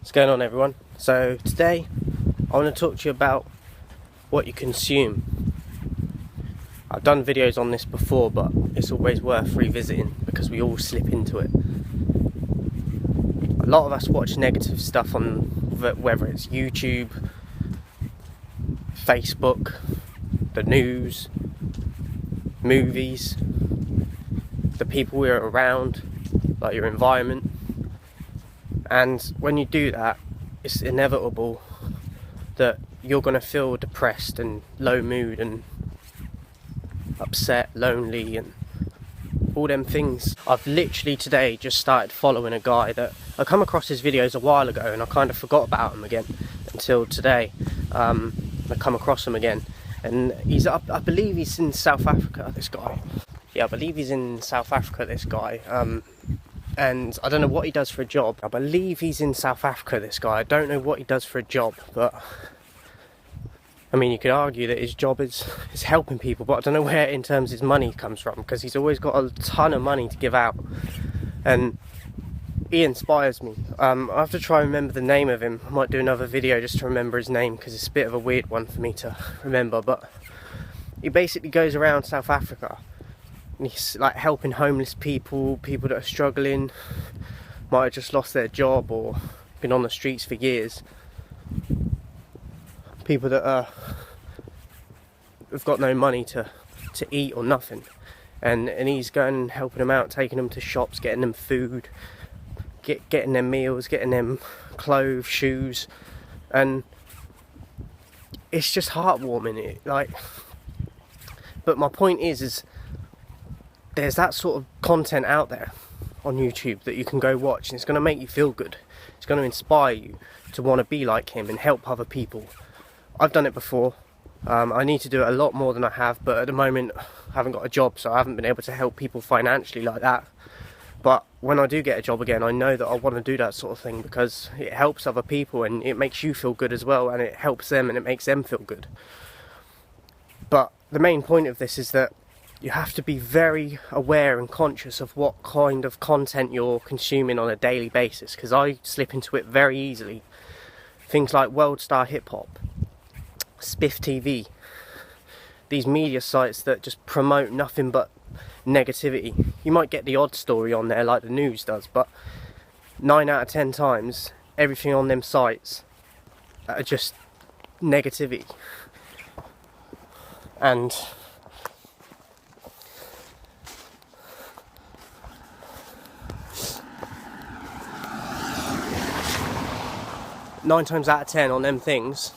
What's going on, everyone? So today I want to talk to you about what you consume. I've done videos on this before, but it's always worth revisiting because we all slip into it. A lot of us watch negative stuff on whether it's YouTube, Facebook, the news, movies, the people we're around, like your environment. And when you do that, it's inevitable that you're going to feel depressed and low mood and upset, lonely, and all them things. I've literally today just started following a guy that I come across his videos a while ago, and I kind of forgot about him again until today. I come across him again, and he's I believe he's in South Africa, this guy. Yeah, I believe he's in South Africa, this guy. And I don't know what he does for a job. I believe he's in South Africa, this guy. I don't know what he does for a job, but I mean, you could argue that his job is helping people, but I don't know where in terms his money comes from, because he's always got a ton of money to give out, and he inspires me. I have to try and remember the name of him. I might do another video just to remember his name, because it's a bit of a weird one for me to remember, but he basically goes around South Africa. And he's like helping homeless people, people that are struggling, might have just lost their job or been on the streets for years. People that have got no money to eat or nothing. And he's going and helping them out, taking them to shops, getting them food, getting them meals, getting them clothes, shoes. And it's just heartwarming. But my point is there's that sort of content out there on YouTube that you can go watch, and it's going to make you feel good. It's going to inspire you to want to be like him and help other people. I've done it before. I need to do it a lot more than I have, but at the moment I haven't got a job, so I haven't been able to help people financially like that. But when I do get a job again, I know that I want to do that sort of thing because it helps other people and it makes you feel good as well, and it helps them and it makes them feel good. But the main point of this is that you have to be very aware and conscious of what kind of content you're consuming on a daily basis, because I slip into it very easily. Things like World Star Hip Hop, Spiff TV, these media sites that just promote nothing but negativity. You might get the odd story on there like the news does, but 9 out of 10 times everything on them sites are just negativity. And 9 times out of 10 on them things,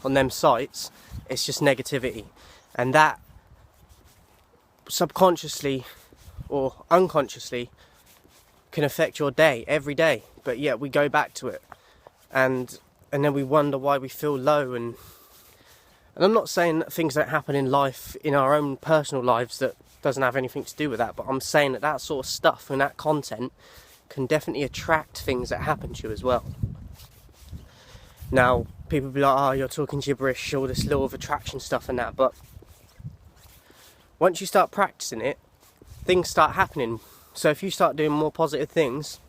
on them sites, it's just negativity. And that subconsciously or unconsciously can affect your day every day. But yet we go back to it, and then we wonder why we feel low. And I'm not saying that things that happen in life, in our own personal lives, that doesn't have anything to do with that, but I'm saying that sort of stuff and that content can definitely attract things that happen to you as well. Now, people be like, oh, you're talking gibberish, all this law of attraction stuff and that, but once you start practicing it, things start happening. So if you start doing more positive things,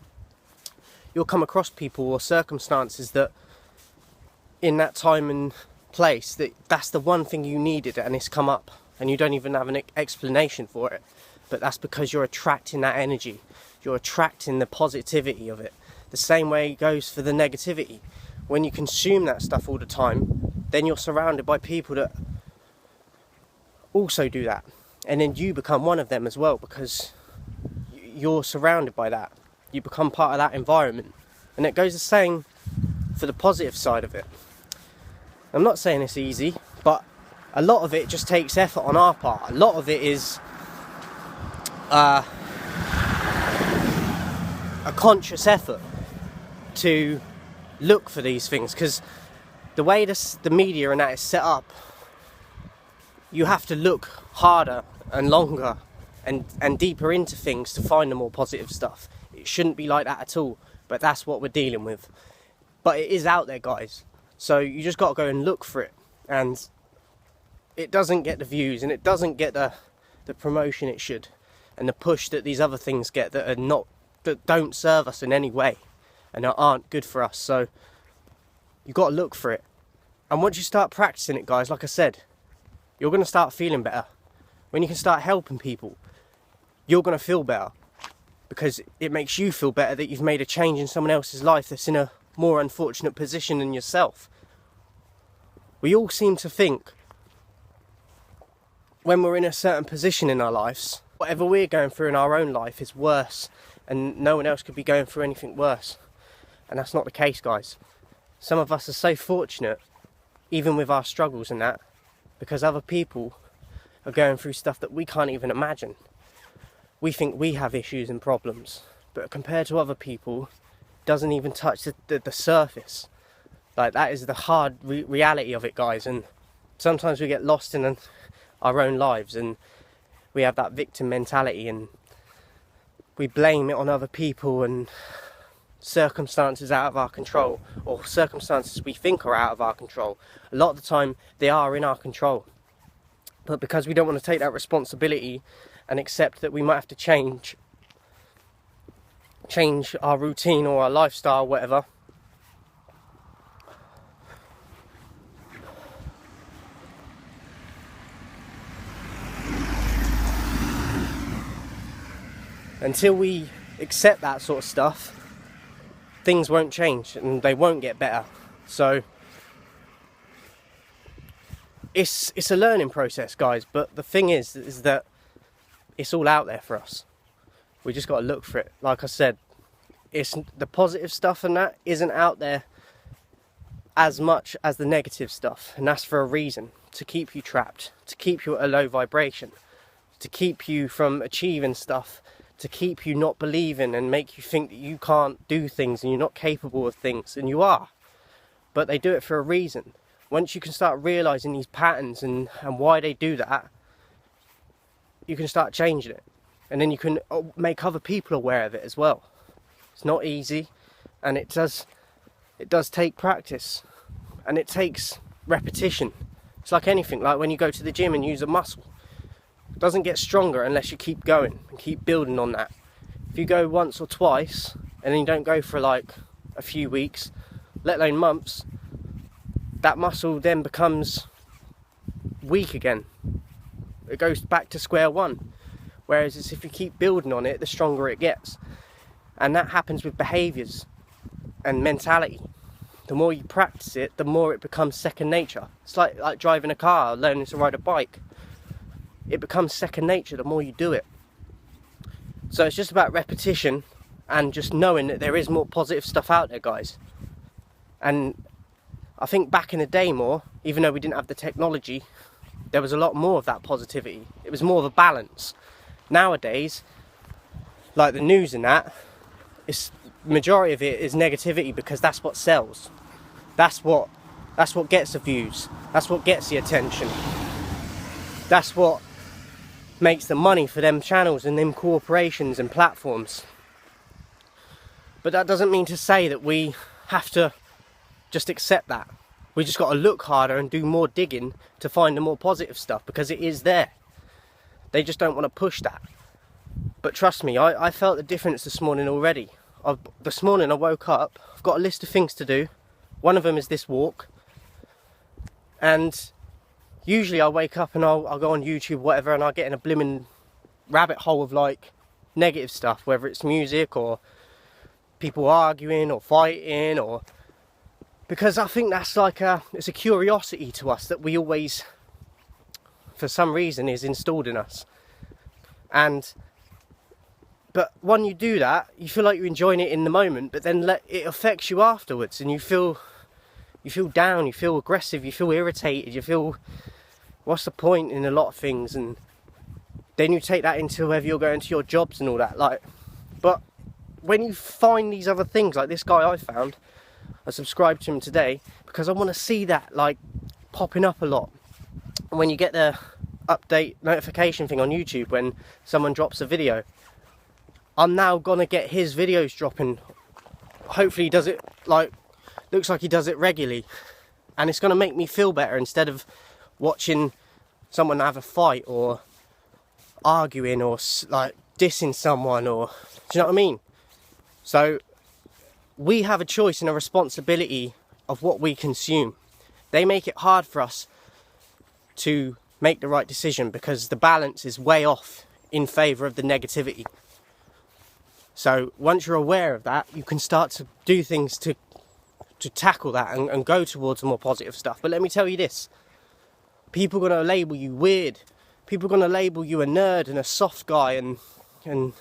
you'll come across people or circumstances that in that time and place, that's the one thing you needed and it's come up, and you don't even have an explanation for it. But that's because you're attracting that energy. You're attracting the positivity of it. The same way it goes for the negativity. When you consume that stuff all the time, then you're surrounded by people that also do that. And then you become one of them as well, because you're surrounded by that. You become part of that environment. And it goes the same for the positive side of it. I'm not saying it's easy, but a lot of it just takes effort on our part. A lot of it is a conscious effort to look for these things, because the way the media and that is set up, you have to look harder and longer and deeper into things to find the more positive stuff. It shouldn't be like that at all, but that's what we're dealing with. But it is out there, guys, so you just got to go and look for it. And it doesn't get the views, and it doesn't get the promotion it should, and the push that these other things get that don't serve us in any way. and that aren't good for us. So you've got to look for it. And once you start practicing it, guys, like I said, you're going to start feeling better. When you can start helping people, you're going to feel better, because it makes you feel better that you've made a change in someone else's life that's in a more unfortunate position than yourself. We all seem to think when we're in a certain position in our lives, whatever we're going through in our own life is worse, and no one else could be going through anything worse. And that's not the case, guys. Some of us are so fortunate, even with our struggles and that, because other people are going through stuff that we can't even imagine. We think we have issues and problems, but compared to other people, it doesn't even touch the surface. Like, that is the hard reality of it, guys. And sometimes we get lost in our own lives, and we have that victim mentality, and we blame it on other people and circumstances out of our control, or circumstances we think are out of our control. A lot of the time they are in our control, but because we don't want to take that responsibility and accept that we might have to change our routine or our lifestyle, whatever, until we accept that sort of stuff, things won't change and they won't get better. So it's a learning process, guys, but the thing is that it's all out there for us. We just got to look for it. Like I said, it's the positive stuff, and that isn't out there as much as the negative stuff, and that's for a reason: to keep you trapped, to keep you at a low vibration, to keep you from achieving stuff, to keep you not believing and make you think that you can't do things and you're not capable of things, and you are. But they do it for a reason. Once you can start realising these patterns and why they do that, you can start changing it. And then you can make other people aware of it as well. It's not easy, and it does take practice, and it takes repetition. It's like anything, like when you go to the gym and use a muscle. It doesn't get stronger unless you keep going and keep building on that. If you go once or twice and then you don't go for like a few weeks, let alone months, that muscle then becomes weak again. It goes back to square one. Whereas if you keep building on it, the stronger it gets. And that happens with behaviours and mentality. The more you practice it, the more it becomes second nature. It's like driving a car or learning to ride a bike. It becomes second nature the more you do it. So it's just about repetition and just knowing that there is more positive stuff out there, guys. And I think back in the day more, even though we didn't have the technology, there was a lot more of that positivity. It was more of a balance. Nowadays, like the news and that, majority of it is negativity, because that's what sells. That's what gets the views. That's what gets the attention. That's what makes the money for them channels and them corporations and platforms. But that doesn't mean to say that we have to just accept that. We just got to look harder and do more digging to find the more positive stuff, because it is there. They just don't want to push that. But trust me, I felt the difference this morning already. This morning I woke up, I've got a list of things to do. One of them is this walk. And usually I wake up and I'll go on YouTube, whatever, and I'll get in a blimmin' rabbit hole of like negative stuff, whether it's music or people arguing or fighting, or because I think that's like it's a curiosity to us that we always, for some reason, is installed in us. But when you do that, you feel like you're enjoying it in the moment, but then it affects you afterwards, and you feel down, you feel aggressive, you feel irritated, you feel, what's the point in a lot of things? And then you take that into whether you're going to your jobs and all that. But when you find these other things, like this guy I found, I subscribed to him today because I want to see that like popping up a lot. And when you get the update notification thing on YouTube when someone drops a video, I'm now gonna get his videos dropping. Hopefully he does it looks like he does it regularly, and it's gonna make me feel better instead of watching someone have a fight or arguing or like dissing someone, or do you know what I mean? So we have a choice and a responsibility of what we consume. They make it hard for us to make the right decision because the balance is way off in favour of the negativity. So once you're aware of that, you can start to do things to tackle that and go towards more positive stuff. But let me tell you this, people are going to label you weird. People are going to label you a nerd and a soft guy and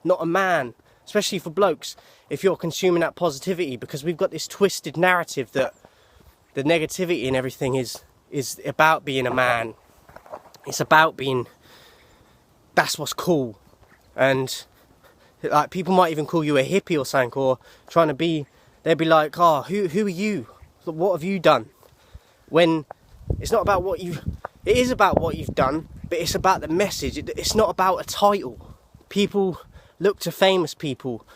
not a man, especially for blokes, if you're consuming that positivity, because we've got this twisted narrative that the negativity and everything is about being a man. It's about being, that's what's cool. And like, people might even call you a hippie or something, or trying to be, they'd be like, oh, who are you? What have you done? When it's not about what it is about what you've done, but it's about the message. It's not about a title. People look to famous people.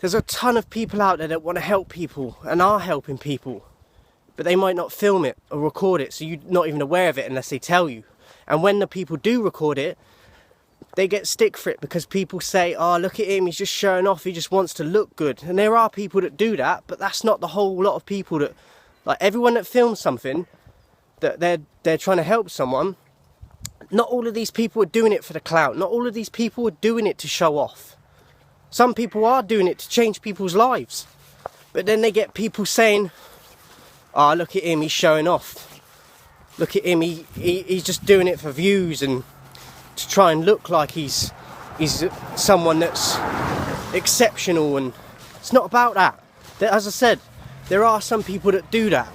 There's a ton of people out there that want to help people and are helping people, but they might not film it or record it, so you're not even aware of it unless they tell you. And when the people do record it, they get stick for it because people say, oh, look at him, he's just showing off, he just wants to look good. And there are people that do that, but that's not the whole lot of people that, like, everyone that films something that they're trying to help someone, not all of these people are doing it for the clout. Not all of these people are doing it to show off. Some people are doing it to change people's lives. But then they get people saying, oh, look at him, he's showing off. Look at him, he's just doing it for views and to try and look like he's someone that's exceptional. And it's not about that. As I said, there are some people that do that,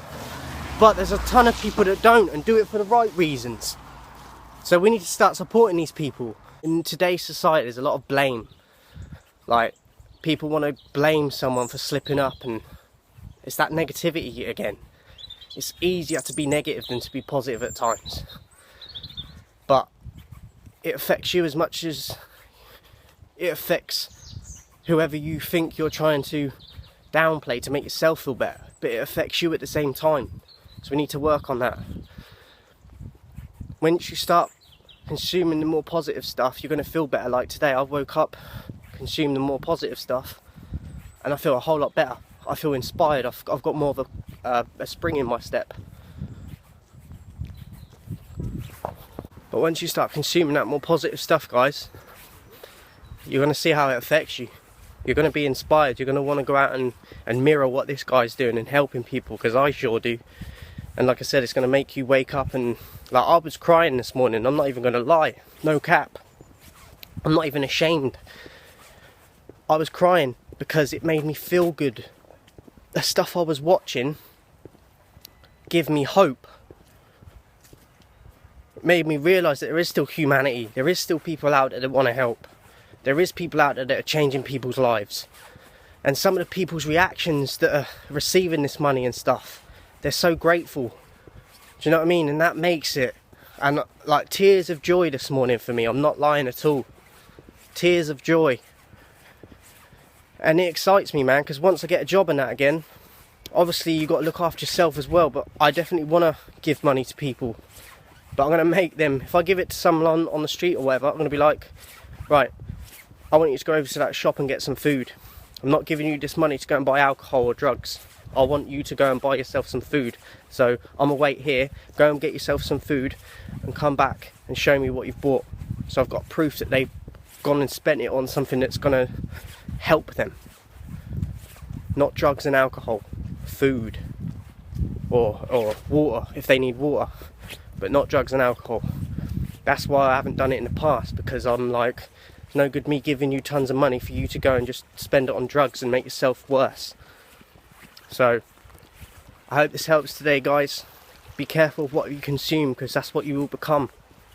but there's a ton of people that don't and do it for the right reasons. So we need to start supporting these people. In today's society, there's a lot of blame. Like, people want to blame someone for slipping up, and it's that negativity again. It's easier to be negative than to be positive at times. But it affects you as much as it affects whoever you think you're trying to downplay to make yourself feel better. But it affects you at the same time. So we need to work on that. Once you start consuming the more positive stuff, you're going to feel better. Like today, I woke up, consumed the more positive stuff, and I feel a whole lot better. I feel inspired. I've got more of a spring in my step. But once you start consuming that more positive stuff, guys, you're going to see how it affects you. You're going to be inspired. You're going to want to go out and mirror what this guy's doing and helping people, because I sure do. And like I said, it's going to make you wake up and, like, I was crying this morning. I'm not even going to lie. No cap. I'm not even ashamed. I was crying because it made me feel good. The stuff I was watching gave me hope. It made me realise that there is still humanity. There is still people out there that want to help. There is people out there that are changing people's lives. And some of the people's reactions that are receiving this money and stuff, they're so grateful. Do you know what I mean? And that makes it, and like, tears of joy this morning for me. I'm not lying at all. Tears of joy. And it excites me, man, because once I get a job and that again, obviously you've got to look after yourself as well, but I definitely want to give money to people. But I'm going to make them, if I give it to someone on the street or whatever, I'm going to be like, right, I want you to go over to that shop and get some food. I'm not giving you this money to go and buy alcohol or drugs. I want you to go and buy yourself some food. So I'm gonna wait here, go and get yourself some food and come back and show me what you've bought. So I've got proof that they've gone and spent it on something that's gonna help them. Not drugs and alcohol, food or water if they need water, but not drugs and alcohol. That's why I haven't done it in the past, because I'm like, it's no good me giving you tons of money for you to go and just spend it on drugs and make yourself worse. So I hope this helps today, guys. Be careful of what you consume, because that's what you will become.